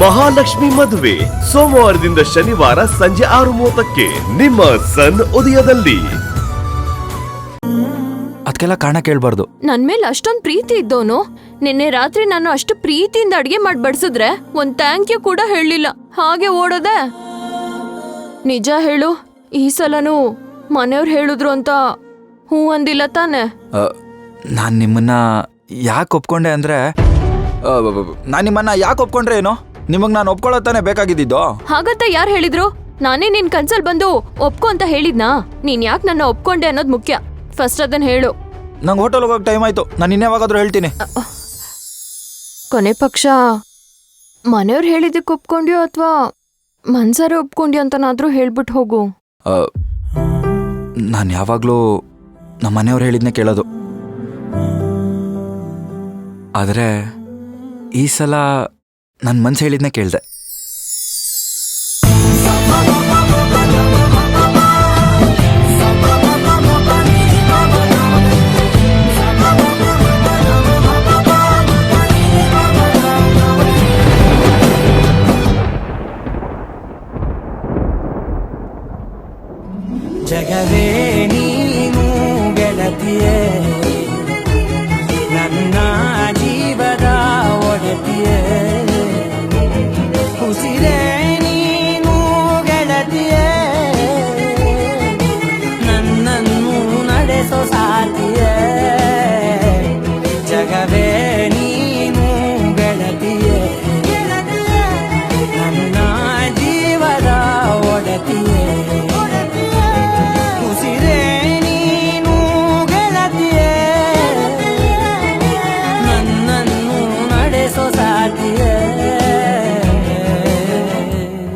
ಮಹಾಲಕ್ಷ್ಮಿ ಮದುವೆ ಸೋಮವಾರದಿಂದ ಶನಿವಾರ ಸಂಜೆ 6:30ಕ್ಕೆ ನಿಮ್ಮ ಸನ್ ಉದಯದಲ್ಲಿ. ಅದಕ್ಕೆಲ್ಲ ಕಾರಣ ಕೇಳಬಾರ್ದು. ನನ್ ಮೇಲೆ ಅಷ್ಟೊಂದ್ ಪ್ರೀತಿ ಇದ್ದೋನು ನಿನ್ನೆ ರಾತ್ರಿ ನಾನು ಅಷ್ಟು ಪ್ರೀತಿಯಿಂದ ಅಡ್ಗೆ ಮಾಡಿ ಬಡಿಸಿದ್ರೆ ಒಂದ್ ಥ್ಯಾಂಕ್ ಯು ಕೂಡ ಹೇಳಲಿಲ್ಲ, ಹಾಗೆ ಓಡೋದೆ. ನಿಜ ಹೇಳು, ಈ ಸಲನೂ ಮನೆಯವ್ರು ಹೇಳಿದ್ರು ಅಂತ ಹೂ ಅಂದಿಲ್ಲ ತಾನೆ? ನಾನು ನಿಮ್ಮನ್ನ ಯಾಕೆ ಒಪ್ಕೊಂಡೆ ಅಂದ್ರೆ, ನಾನು ನಿಮ್ಮನ್ನ ಯಾಕೆ ಒಪ್ಕೊಂಡ್ರೆ ಏನೋ, ನಿಮಗ್ ನಾನು ಒಪ್ಕೊಳ್ಳೋ ತಾನೆ ಬೇಕಾಗಿದ್ದು. ಹಾಗಂತ ಯಾರು ಹೇಳಿದ್ರು? ನಾನೇ ನಿನ್ ಕನ್ಸಲ್ ಬಂದು ಒಪ್ಕೊ ಅಂತ ಹೇಳಿದ್ನಾ? ನೀನ್ ಯಾಕೆ ನನ್ನ ಒಪ್ಕೊಂಡೆ ಅನ್ನೋದು ಮುಖ್ಯ. ಫಸ್ಟ್ ಅದನ್ನ ಹೇಳು. ನಂಗೆ ಹೋಟೆಲ್ ಹೋಗೋಕೆ ಟೈಮ್ ಆಯ್ತು, ನಾನು ಇನ್ನೇವಾಗಾದ್ರೂ ಹೇಳ್ತೀನಿ. ಕೊನೆ ಪಕ್ಷ ಮನೆಯವ್ರು ಹೇಳಿದ್ದಕ್ಕೆ ಒಪ್ಕೊಂಡ್ಯೋ ಅಥವಾ ಮನ್ಸಾರೆ ಒಪ್ಕೊಂಡ್ಯೋ ಅಂತನಾದ್ರೂ ಹೇಳ್ಬಿಟ್ಟು ಹೋಗು. ನಾನು ಯಾವಾಗಲೂ ನಮ್ಮ ಮನೆಯವ್ರು ಹೇಳಿದ್ನೇ ಕೇಳೋದು, ಆದರೆ ಈ ಸಲ ನನ್ನ ಮನ್ಸು ಹೇಳಿದ್ನೇ ಕೇಳಿದೆ. ಜಗವೇ ನೀನು ಗೆಳತಿಯೇ, ನನ್ನ ಜೀವದ ಒಡತಿಯೇ, ಉಸಿರೇ ನೀನು ಗೆಳತಿಯೇ, ನನ್ನನ್ನು ನಡೆಸೋ ಸಾತಿಯೇ. ಜಗವೇ ನೀನು ಗೆಳತಿಯೇ, ನನ್ನ ಜೀವದ ಒಡತಿಯೇ,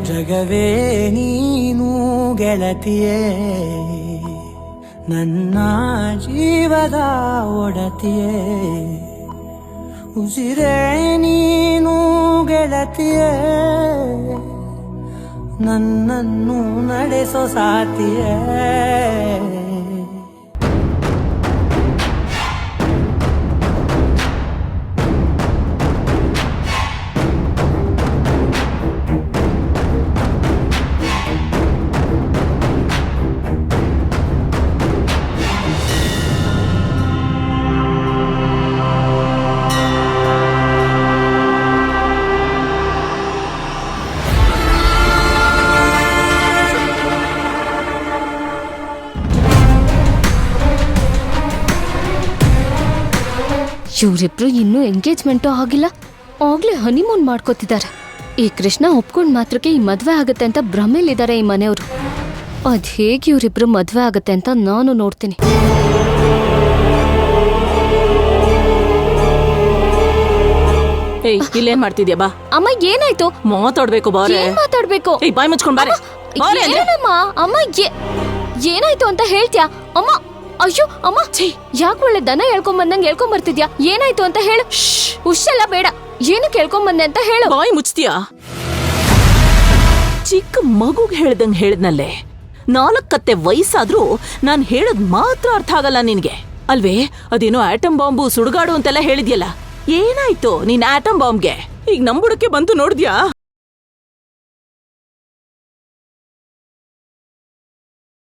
ಜಗವೇ ನೀನು ಗೆಳತಿಯೇ, ನನ್ನ ಜೀವದ ಒಡತಿಯೇ, ಉಸಿರೇ ನೀನು ಗೆಳತಿಯೇ, ನನ್ನನ್ನು ನಡೆಸೋ ಸಾತಿಯೇ. ಇವರಿಬ್ರು ಇನ್ನೂ ಎಂಗೇಜ್ಮೆಂಟು ಆಗಿಲ್ಲ, ಆಗ್ಲೇ ಹನಿಮೂನ್ ಮಾಡ್ಕೋತಿದ್ದಾರೆ. ಈ ಕೃಷ್ಣ ಒಪ್ಕೊಂಡ್ ಮಾತ್ರಕ್ಕೆ ಈ ಮದ್ವೆ ಆಗತ್ತೆ ಅಂತ ಭ್ರಮೇಲಿದ್ದಾರೆ ಈ ಮನೆಯವರು. ಅದ್ ಹೇಗೆ ಇವರಿಬ್ರು ಮದ್ವೆ ಆಗತ್ತೆ ಅಂತ ನಾನು ನೋಡ್ತೀನಿ. ಇಲ್ಲೇನ್ ಮಾಡ್ತಿದ್ಯಾ? ಬಾ ಅಮ್ಮ, ಏನಾಯ್ತು? ಮಾತಾಡ್ಬೇಕು. ಏನ್ ಮಾತಾಡ್ಬೇಕು? ಬಾಯ್ ಮುಚ್ಕೊಂಡ್ ಬಾರೆ. ಅಮ್ಮ, ಏನಾಯ್ತು ಅಂತ ಹೇಳ್ತ್ಯಾ? ಅಮ್ಮ, ಅಯ್ಯೋ ಅಮ್ಮ, ಯಾಕೆ ಒಳ್ಳೆ ದನ ಹೇಳ್ಕೊಂಡ್ ಬರ್ತಿದ್ಯಾ? ಏನಾಯ್ತು ಅಂತ ಹೇಳು. ಹುಷೆಲ್ಲ ಬೇಡ, ಏನು ಕೇಳ್ಕೊಂಬಂದೆ ಅಂತ ಹೇಳು. ಬಾಯ್ ಮುಚ್ತೀಯಾ? ಚಿಕ್ಕ ಮಗುಗ್ ಹೇಳ್ದಂಗ್ ಹೇಳ್ದನಲ್ಲೇ. 4 ಕತ್ತೆ ವಯಸ್ಸಾದ್ರೂ ನಾನ್ ಹೇಳದ್ ಮಾತ್ರ ಅರ್ಥ ಆಗಲ್ಲ ನಿನ್ಗೆ ಅಲ್ವೇ? ಅದೇನೋ ಆಟಮ್ ಬಾಂಬು ಸುಡುಗಾಡು ಅಂತೆಲ್ಲ ಹೇಳಿದ್ಯಲ್ಲ, ಏನಾಯ್ತು ನೀನ್ ಆಟಮ್ ಬಾಂಬ್ಗೆ? ಈಗ ನಂಬುಡಕ್ಕೆ ಬಂತು ನೋಡಿದ್ಯಾ?